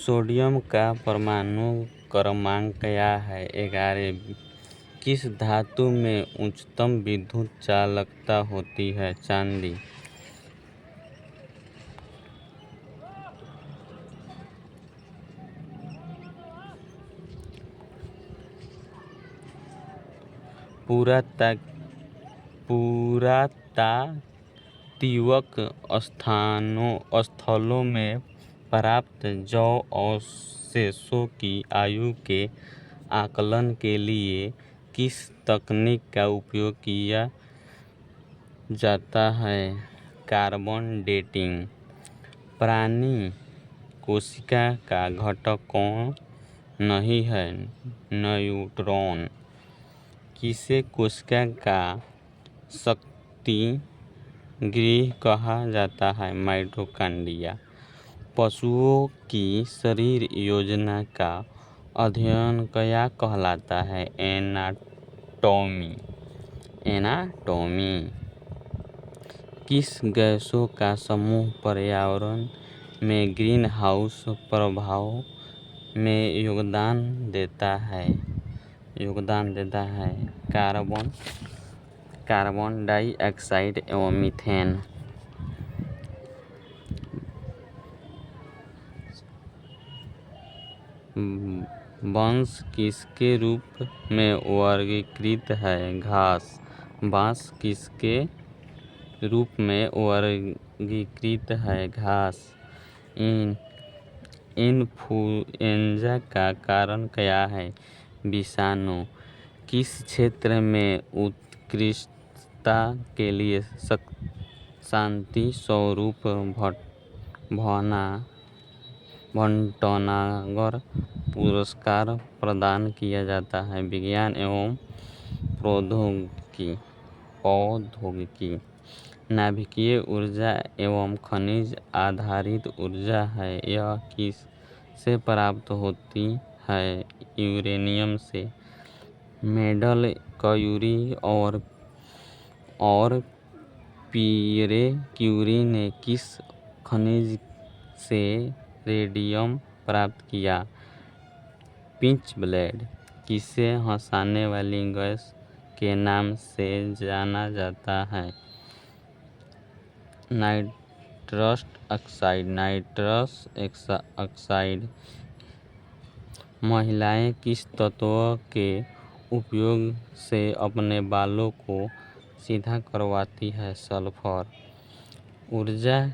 Sodium का परमाणु क्रमांक क्या है? 11। किस धातु में उच्चतम विद्युत चालकता होती है? चांदी। पुरातात्विक स्थलों में प्राप्त जैव अवशेषों की आयु के आकलन के लिए किस तकनीक का उपयोग किया जाता है? Carbon dating. प्राणी कोशिका का घटक कौन नहीं है? न्यूट्रॉन। किसे कोशिका का शक्ति गृह कहा जाता है? माइटोकॉन्ड्रिया। पशुओं की शरीर योजना का अध्ययन क्या कहलाता है? एनाटॉमी। किस गैसों का समूह पर्यावरण में ग्रीन हाउस प्रभाव में योगदान देता है? कार्बन डाइऑक्साइड एवं मीथेन। बांस किसके रूप में वर्गीकृत है? घास। बांस किसके रूप में वर्गीकृत है? घास। इन्फ्लुएंजा का कारण क्या है? विषाणु। किस क्षेत्र में उत्कृष्टता के लिए शांति स्वरूप भटनागर पुरस्कार प्रदान किया जाता है? विज्ञान एवं प्रौद्योगिकी। नाभिकीय ऊर्जा एवं खनिज आधारित ऊर्जा है। यह किससे प्राप्त होती है? यूरेनियम से। मेडल क्यूरी और पियरे क्यूरी ने किस खनिज से रेडियम प्राप्त किया? Pinch blade. किसे हंसाने वाली गैस के नाम से जाना जाता है? Nitrous oxide. महिलाएं किस तत्व के उपयोग से अपने बालों को सीधा करवाती है? सल्फर। ऊर्जा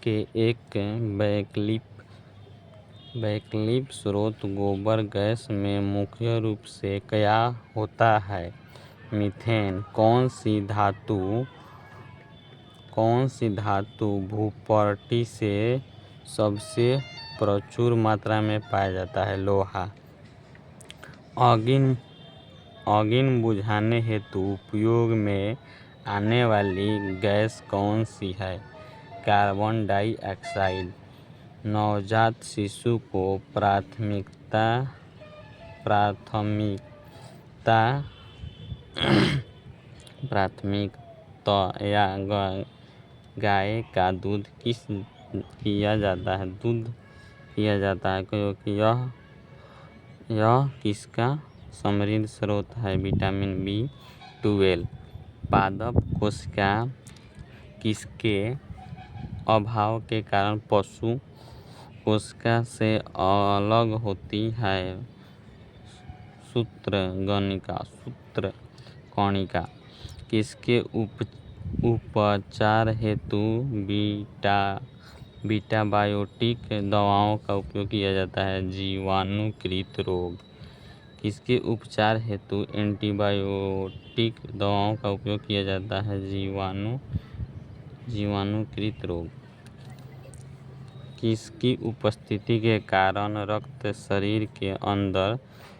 के एक वैकल्पिक स्रोत गोबर गैस में मुख्य रूप से क्या होता है? मीथेन। कौन सी धातु भूपटल से सबसे प्रचुर मात्रा में पाया जाता है? लोहा। अग्नि बुझाने हेतु उपयोग में आने वाली गैस कौन सी है? Carbon dioxide. नवजात शिशु को प्राथमिकतया गाय का दूध किया जाता है क्योंकि यह किसका समृद्ध स्रोत है? Vitamin B12। पादप कोशिका किसके अभाव के कारण पशु कोशिका से अलग होती है? सूत्रकणिका। किसके उपचार हेतु बीटाबायोटिक दवाओं का उपयोग किया जाता है? जीवाणुकृत रोग। किसके उपचार हेतु एंटीबायोटिक दवाओं का उपयोग किया जाता है? जीवाणुकृत रोग। किसकी उपस्थिति के कारण रक्त शरीर के अंदर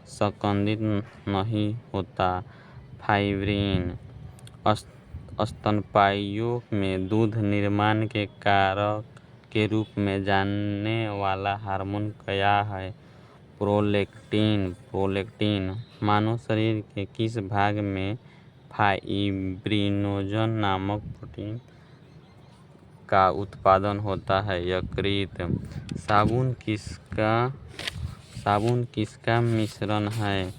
संकुचित नहीं होता? फाइब्रिन। स्तनपायियों में दूध निर्माण के कारक के रूप में जाने वाला हार्मोन क्या है? प्रोलैक्टिन। मानव शरीर के किस भाग में फाइब्रिनोजन नामक प्रोटीन का उत्पादन होता है? यकृत। साबुन किसका मिश्रण है?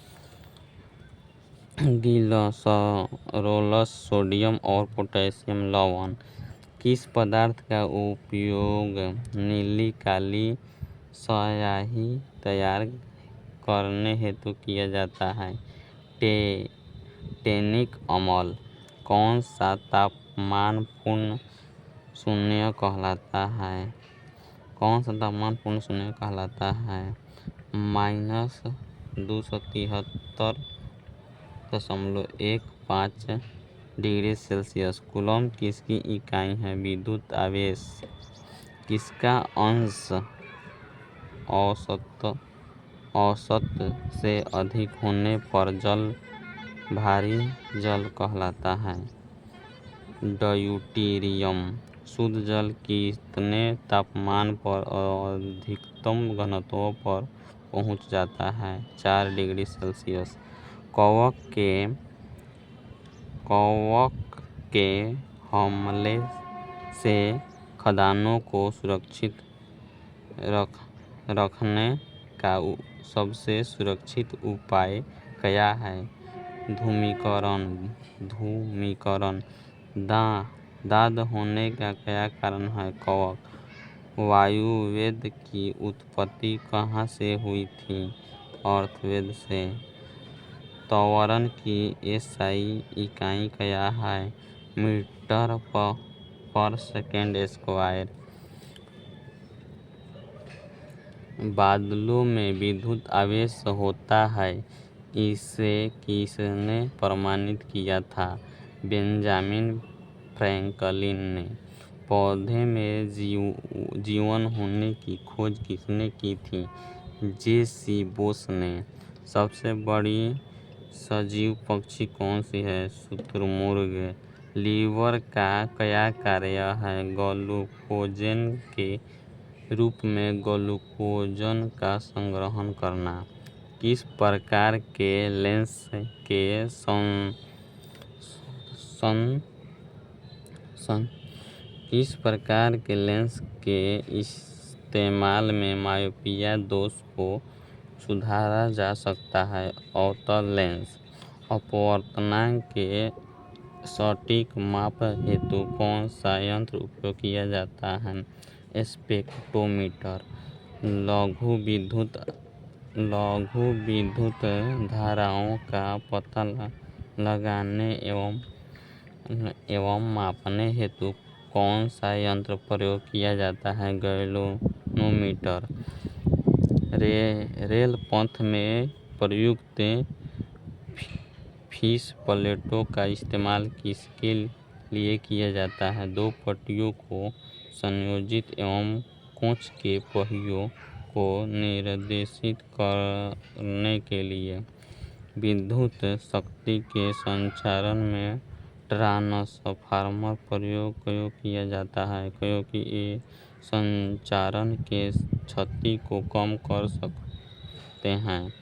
ग्लिसरोल, सोडियम और पोटेशियम लवण। किस पदार्थ का उपयोग नीली काली स्याही तैयार करने हेतु किया जाता है? टैनिक अम्ल। कौन सा तापमान पूर्ण शून्य कहलाता है? -273.15 डिग्री सेल्सियस। कूलम्ब किसकी इकाई है? विद्युत आवेश। किसका अंश औसत से अधिक होने पर भारी जल कहलाता है? ड्यूटेरियम। शुद्ध जल कितने तापमान पर अधिकतम घनत्व पर पहुँच जाता है? 4 डिग्री सेल्सियस। कवक के हमले से खदानों को सुरक्षित रखने का सबसे सुरक्षित उपाय क्या है? धूम्रीकरण। दाद होने का क्या कारण है? कवक। वायुवेग की उत्पत्ति कहाँ से हुई थी? अर्थवेग से। त्वरण की एसआई इकाई क्या है? मीटर पर सेकेंड स्क्वायर। बादलों में विद्युत आवेश होता है, इसे किसने प्रमाणित किया था? बेंजामिन फ्रैंकलिन ने। पौधे में जीवन होने की खोज किसने की थी? जे.सी. बोस ने। सबसे बड़ी सजीव पक्षी कौन सी है? शुतुरमुर्ग। लीवर का क्या कार्य है? ग्लूकोजन के रूप में ग्लूकोजन का संग्रहण करना। किस प्रकार के लेंस के इस्तेमाल में मायोपिया दोष को सुधारा जा सकता है? अवतल लेंस। अपवर्तनांक के सटीक माप हेतु कौन सा यंत्र उपयोग किया जाता है? स्पेक्ट्रोमीटर। लघु विद्युत धाराओं का पता लगाने एवं मापने हेतु कौन सा यंत्र प्रयोग किया जाता है? गैल्वेनोमीटर। रेल पथ में प्रयुक्त फिश प्लेटों का इस्तेमाल किसके लिए किया जाता है? 2 पट्टियों को संयोजित एवं कोच के पहियों को निर्देशित करने के लिए। विद्युत शक्ति के संचारण में ट्रांसफार्मर प्रयोग क्यों किया जाता है? क्योंकि ये संचारण के क्षति को कम कर सकते हैं।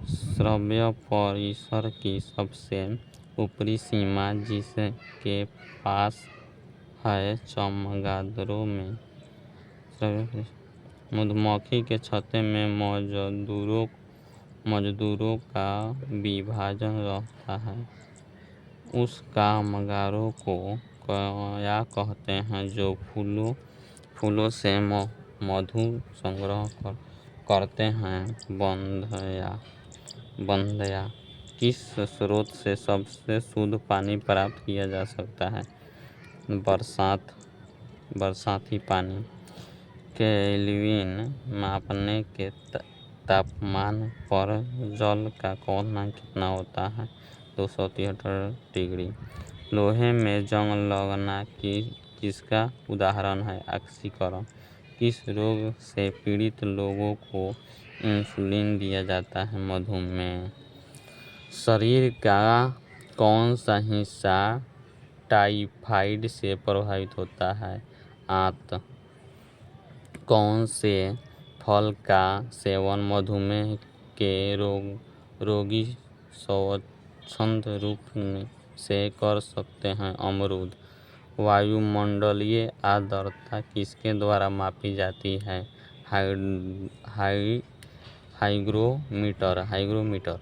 श्रव्य परिसर की सबसे ऊपरी सीमा जिसके पास है चमगादड़ों में। मधुमक्खी के छत्ते में मजदूरों का विभाजन रहता है। उस कामगारों को क्या कहते हैं जो फूलों से मधु संग्रह करते हैं? बंदया। किस स्रोत से सबसे शुद्ध पानी प्राप्त किया जा सकता है? बरसाती पानी। केल्विन मापने के तापमान पर जल का क्वथनांक कितना होता है? 273 डिग्री। लोहे में जंग लगना किसका उदाहरण है? ऑक्सीकरण। किस रोग से पीड़ित लोगों को इंसुलिन दिया जाता है? मधुमेह। शरीर का कौन सा हिस्सा टाइफाइड से प्रभावित होता है? आंत। कौन से फल का सेवन मधुमेह के रोगी स्वच्छंद रूप से कर सकते हैं? अमरूद। वायुमंडलीय आर्द्रता किसके द्वारा मापी जाती है? हाइग्रोमीटर।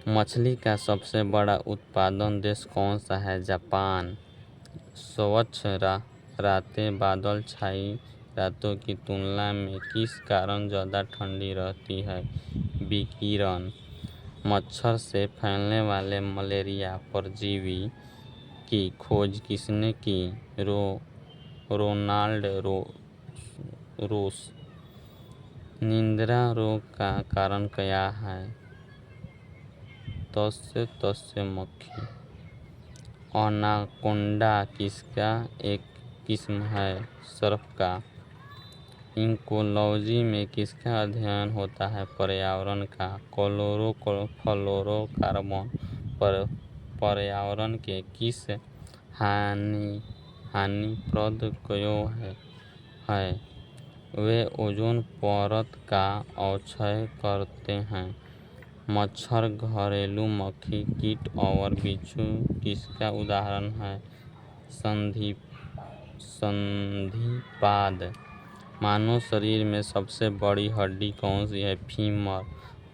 मछली का सबसे बड़ा उत्पादन देश कौन सा है? जापान। स्वच्छ रातें बादल छाई रातों की तुलना में किस कारण ज़्यादा ठंडी रहती है? विकिरण। मच्छर से फैलने वाले मलेरिया परजीवी की खोज किसने की? रोनाल्ड रोस। निद्रा रोग का कारण क्या है? तस्य मक्खी। एनाकोंडा किसका एक किस्म है? सर्प का। इकोलॉजी में किसका अध्ययन होता है? पर्यावरण का। क्लोरोफ्लोरोकार्बन पर्यावरण के किस हानिप्रद क्यों है? वे ओजोन परत का अवक्षय करते हैं। मच्छर, घरेलू मक्खी, कीट और बिच्छू किसका उदाहरण है? संधिपाद। मानव शरीर में सबसे बड़ी हड्डी कौन सी है? फीमर।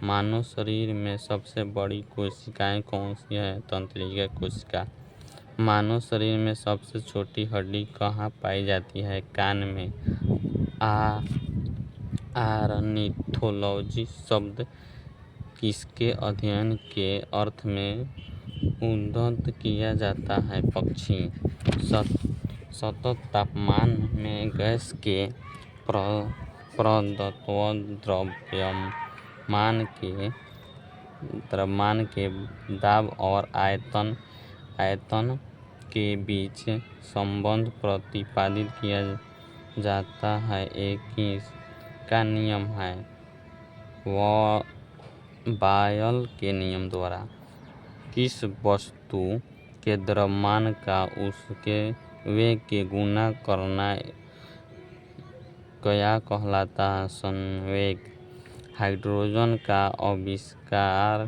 मानव शरीर में सबसे बड़ी कोशिकाएं कौन सी है? तंत्रिका कोशिका। मानव शरीर में सबसे छोटी हड्डी कहाँ पाई जाती है? कान में। ऑर्निथोलॉजी शब्द किसके अध्ययन के अर्थ में उद्धृत किया जाता है? पक्षी। सतत तापमान में गैस के प्रदत्त द्रव्यमान के दाब और आयतन के बीच संबंध प्रतिपादित किया जाता है। एक किसका नियम है? बॉयल के नियम द्वारा। किस वस्तु के द्रव्यमान का उसके वेग के गुना करना क्या कहलाता है? संवेग। हाइड्रोजन का आविष्कार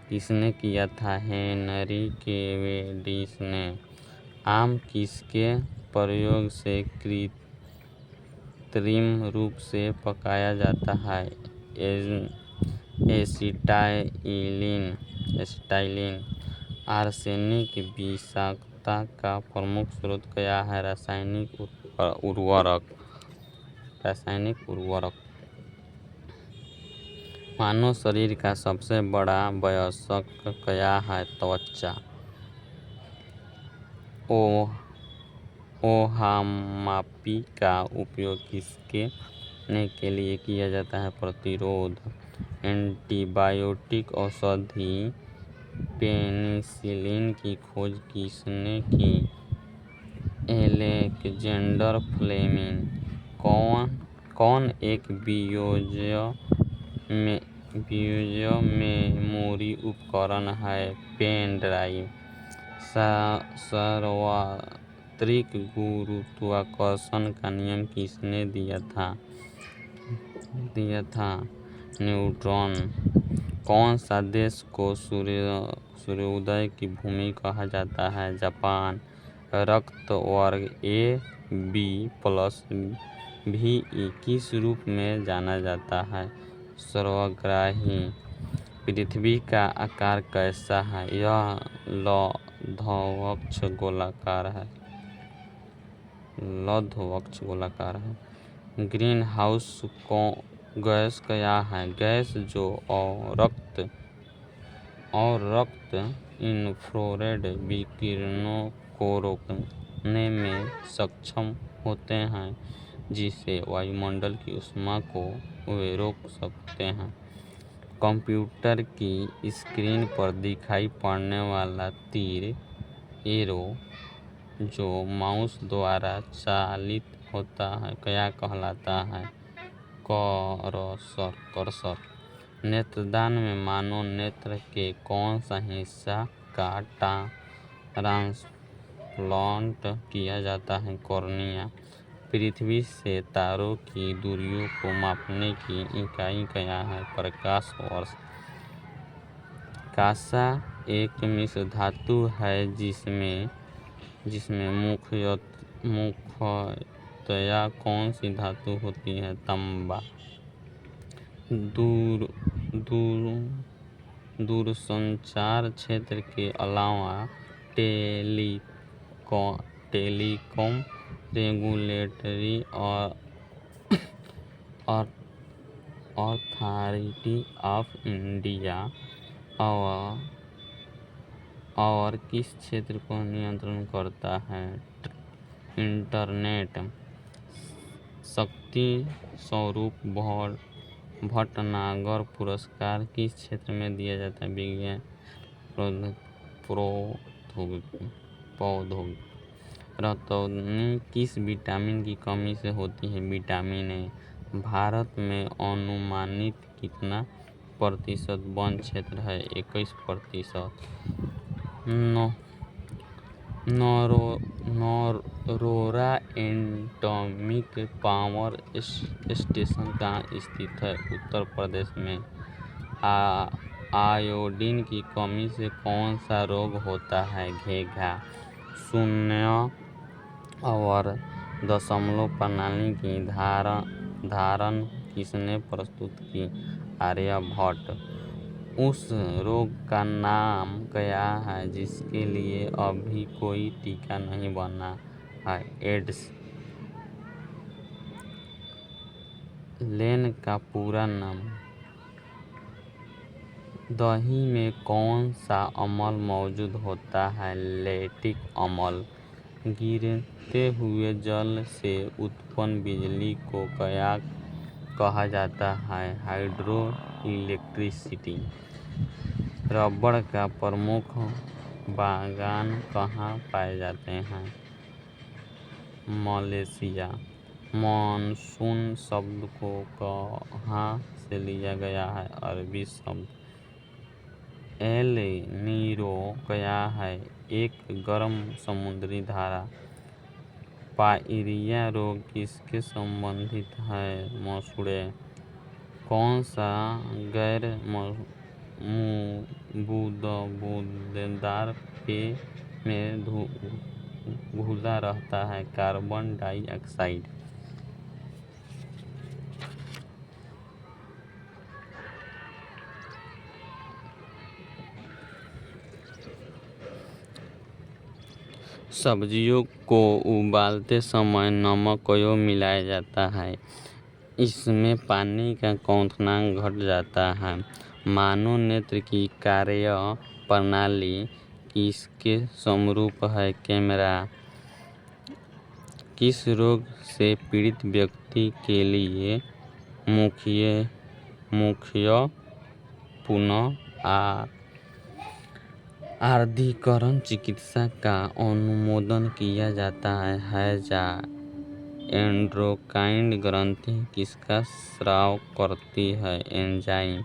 किसने किया था? हेनरी कैवेंडिश ने। आम किसके प्रयोग से कृत्रिम रूप से पकाया जाता है? एसिटाइलिन। आर्सेनिक विषाक्तता का प्रमुख स्रोत क्या है? रासायनिक उर्वरक। मानव शरीर का सबसे बड़ा वयस्क क्या है? त्वचा। ओहामापी का उपयोग किसने के लिए किया जाता है? प्रतिरोध। एंटीबायोटिक औषधि पेनिसिलिन की खोज किसने की? Alexander Fleming. कौन एक वीडियो मेमोरी उपकरण है? Pen drive. सार्वत्रिक गुरुत्वाकर्षण का नियम किसने दिया था? न्यूटन। कौन सा देश को सूर्योदय की भूमि कहा जाता है? जापान। रक्त वर्ग AB+VE किस रूप में जाना जाता है? सर्वग्राही। पृथ्वी का आकार कैसा है? यह लधवक्ष गोलाकार है। ग्रीन हाउस गैस क्या है? गैस जो रक्त इंफ्रारेड विकिरणों को रोकने में सक्षम होते हैं, जिससे वायुमंडल की ऊष्मा को वे रोक सकते हैं। कंप्यूटर की स्क्रीन पर दिखाई पड़ने वाला तीर एरो जो माउस द्वारा चालित होता है क्या कहलाता है? कर्सर। नेत्रदान में मानव नेत्र के कौन सा हिस्सा का ट्रांसप्लांट किया जाता है? कॉर्निया। पृथ्वी से तारों की दूरियों को मापने की इकाई क्या है? प्रकाश वर्ष। कांसा एक मिश्र धातु है जिसमें जिसमें मुख्यतया कौन सी धातु होती है? तांबा। दूरसंचार क्षेत्र के अलावा telecom regulatory authority of India और किस क्षेत्र को नियंत्रण करता है? इंटरनेट। शक्ति स्वरूप भटनागर पुरस्कार किस क्षेत्र में दिया जाता है? विज्ञान प्रौद्योगिकी। रतौंधी किस विटामिन की कमी से होती है? Vitamin A. भारत में अनुमानित कितना प्रतिशत वन क्षेत्र है? 21%। नरोरा एटॉमिक पावर स्टेशन कहाँ स्थित है? उत्तर प्रदेश में। आयोडीन की कमी से कौन सा रोग होता है? घेघा। शून्य और दशमलव प्रणाली की धारण किसने प्रस्तुत की? आर्यभट्ट। उस रोग का नाम क्या है जिसके लिए अभी कोई टीका नहीं बना है? एड्स। लेन का पूरा नाम? दही में कौन सा अम्ल मौजूद होता है? लैक्टिक अम्ल। गिरते हुए जल से उत्पन्न बिजली को क्या कहा जाता है? Hydro electricity. रबड़ का प्रमुख बागान कहाँ पाए जाते हैं? मलेशिया। मानसून शब्द को कहाँ से लिया गया है? अरबी शब्द। एल नीनो क्या है? एक गर्म समुद्री धारा। पायरिया रोग किससे संबंधित है? मसूड़े। कौन सा गैर बूंदेदार पेय में घुला रहता है? Carbon dioxide. सब्जियों को उबालते समय नमक क्यों मिलाया जाता है? इसमें पानी का क्वथनांक घट जाता है। मानव नेत्र की कार्य प्रणाली किसके समरूप है? कैमरा। किस रोग से पीड़ित व्यक्ति के लिए मुख्य पुनः आर्द्रीकरण चिकित्सा का अनुमोदन किया जाता है? हैजा। एंडोक्राइन ग्रंथि किसका स्राव करती है? एंजाइम।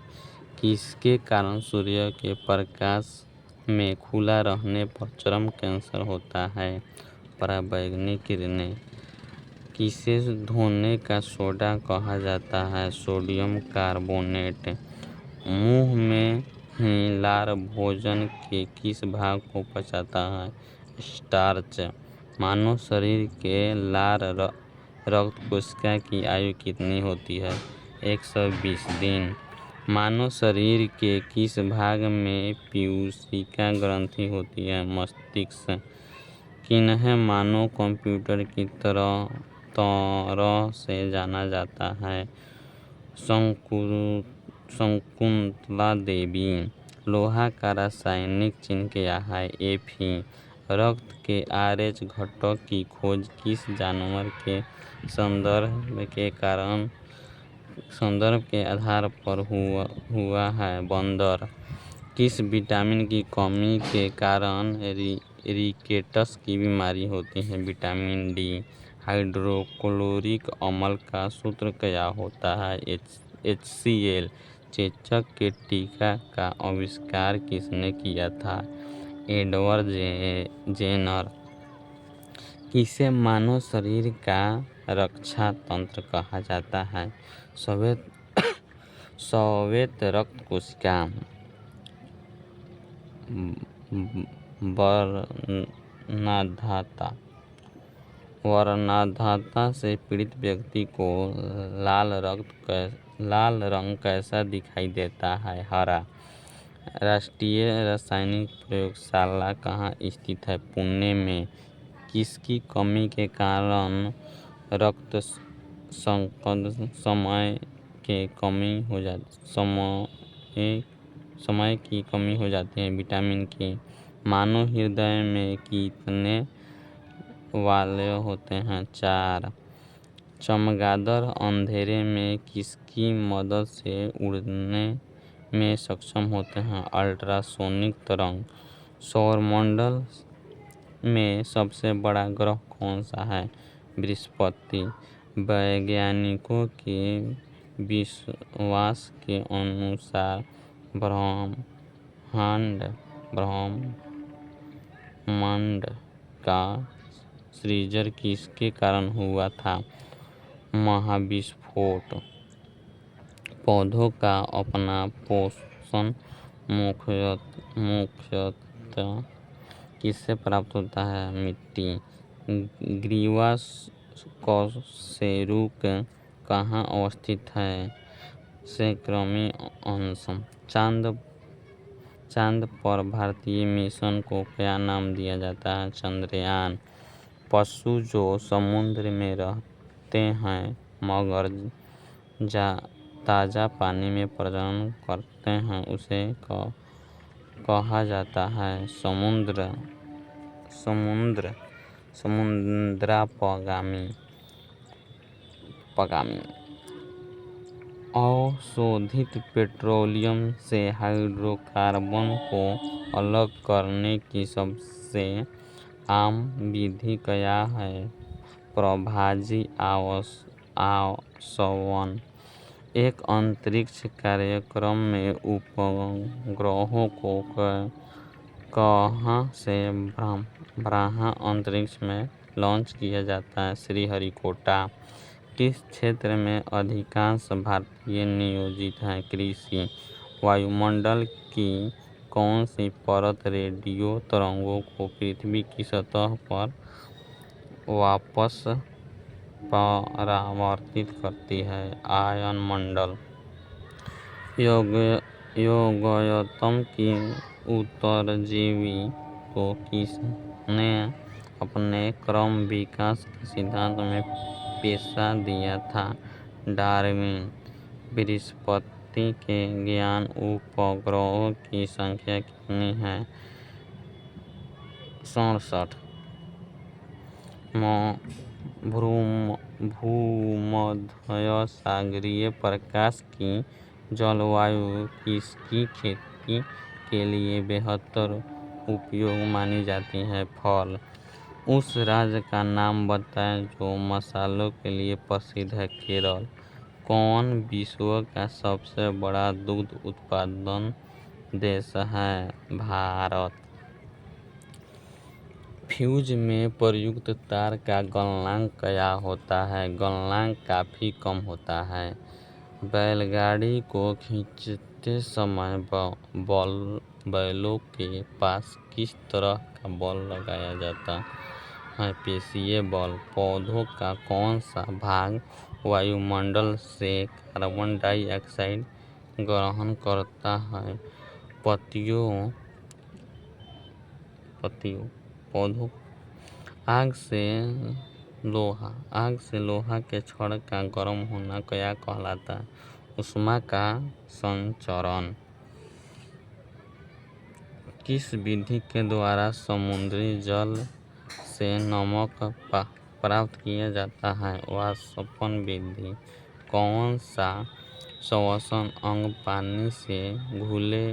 किसके कारण सूर्य के प्रकाश में खुला रहने पर चर्म कैंसर होता है? पराबैंगनी किरणें। किसे धोने का सोडा कहा जाता है? Sodium carbonate. मुंह में ही लार भोजन के किस भाग को पचाता है? स्टार्च। मानव शरीर के लार रक्त कोशिका की आयु कितनी होती है? 120 दिन। मानव शरीर के किस भाग में पीयूषिका ग्रंथि होती है? मस्तिष्क। किन्हें मानव कंप्यूटर की तरह से जाना जाता है? शकुंतला देवी। लोहा का रासायनिक चिन्ह क्या है? Fe। रक्त के RH घटक की खोज किस जानवर के संदर्भ के आधार पर हुआ है? बंदर। किस विटामिन की कमी के कारण रिकेट्स की बीमारी होती है? Vitamin D. हाइड्रोक्लोरिक अम्ल का सूत्र क्या होता है? HCl। चेचक के टीका का आविष्कार किसने किया था? Edward Jenner. किसे मानव शरीर का रक्षा तंत्र कहा जाता है? श्वेत रक्त कोशिका। वर्णाधाता से पीड़ित व्यक्ति को लाल रंग कैसा दिखाई देता है? हरा। राष्ट्रीय रासायनिक प्रयोगशाला कहाँ स्थित है? पुणे में। किसकी कमी के कारण रक्त संकट समय की कमी हो जाती है? विटामिन के। मानव हृदय में कितने वाल्व होते हैं? 4। चमगादड़ अंधेरे में किसकी मदद से उड़ने में सक्षम होते हैं? अल्ट्रासोनिक तरंग। सौरमंडल में सबसे बड़ा ग्रह कौन सा है? बृहस्पति। वैज्ञानिकों के विश्वास के अनुसार ब्रह्मांड का सृजन किसके कारण हुआ था? महाविस्फोट। पौधों का अपना पोषण मुख्यतः किससे प्राप्त होता है? मिट्टी। ग्रीवा कशेरुक कहाँ अवस्थित है? सेक्रमी अंश। चांद पर भारतीय मिशन को क्या नाम दिया जाता है? चंद्रयान। पशु जो समुद्र में रहते हैं मगर ताजा पानी में प्रजनन करते हैं उसे कहा जाता है? समुद्रापगामी। अशोधित पेट्रोलियम से हाइड्रोकार्बन को अलग करने की सबसे आम विधि क्या है? प्रभाजी आसवन। एक अंतरिक्ष कार्यक्रम में उपग्रहों को कहाँ से बाहर अंतरिक्ष में लॉन्च किया जाता है? श्रीहरिकोटा। किस क्षेत्र में अधिकांश भारतीय नियोजित हैं? कृषि। वायुमंडल की कौन सी परत रेडियो तरंगों को पृथ्वी की सतह पर वापस परावर्तित करती है? आयनमंडल। योग्यतम की उत्तरजीवी को किसने अपने क्रम विकास के सिद्धांत में पेशा दिया था? डार्विन। बृहस्पति के ज्ञात उपग्रहों की संख्या कितनी है? 67। भूमध्यसागरीय प्रदेश की जलवायु किसकी खेती के लिए बेहतर उपयोगी मानी जाती है? फल। उस राज्य का नाम बताएं जो मसालों के लिए प्रसिद्ध है? केरल। कौन विश्व का सबसे बड़ा दुग्ध उत्पादक देश है? भारत। फ्यूज में प्रयुक्त तार का गलनांक क्या होता है? गलनांक काफी कम होता है। बैलगाड़ी को खींचते समय बैलों के पास किस तरह का बल लगाया जाता है? पेशीय बल। पौधों का कौन सा भाग वायुमंडल से कार्बन डाइऑक्साइड ग्रहण करता है? पत्तियों। पौधों। आग से लोहा के छड़ का गर्म होना क्या कहलाता है? ऊष्मा का संचरण। किस विधि के द्वारा समुद्री जल से नमक प्राप्त किया जाता है? वाष्पन विधि। कौन सा श्वसन अंग पानी से घुले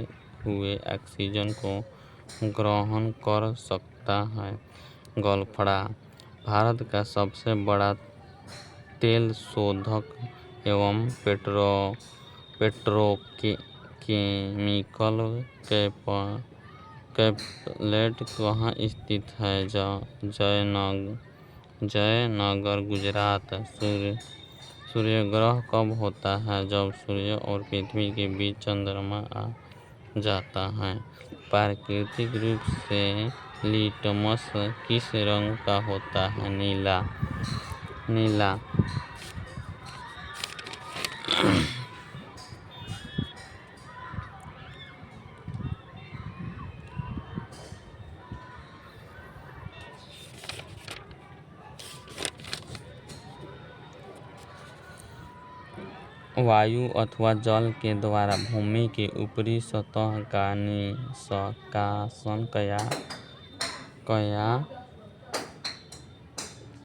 हुए ऑक्सीजन को ग्रहण कर सकता है? गलफड़ा। भारत का सबसे बड़ा तेल शोधक एवं पेट्रोकेमिकल कैम्पलेट कहाँ स्थित है? जयनगर गुजरात। सूर्यग्रहण कब होता है? जब सूर्य और पृथ्वी के बीच चंद्रमा आ जाता है। प्राकृतिक रूप से लिटमस किस रंग का होता है? नीला। नीला। वायु अथवा जल के द्वारा भूमि के ऊपरी सतह का निष्कासन कया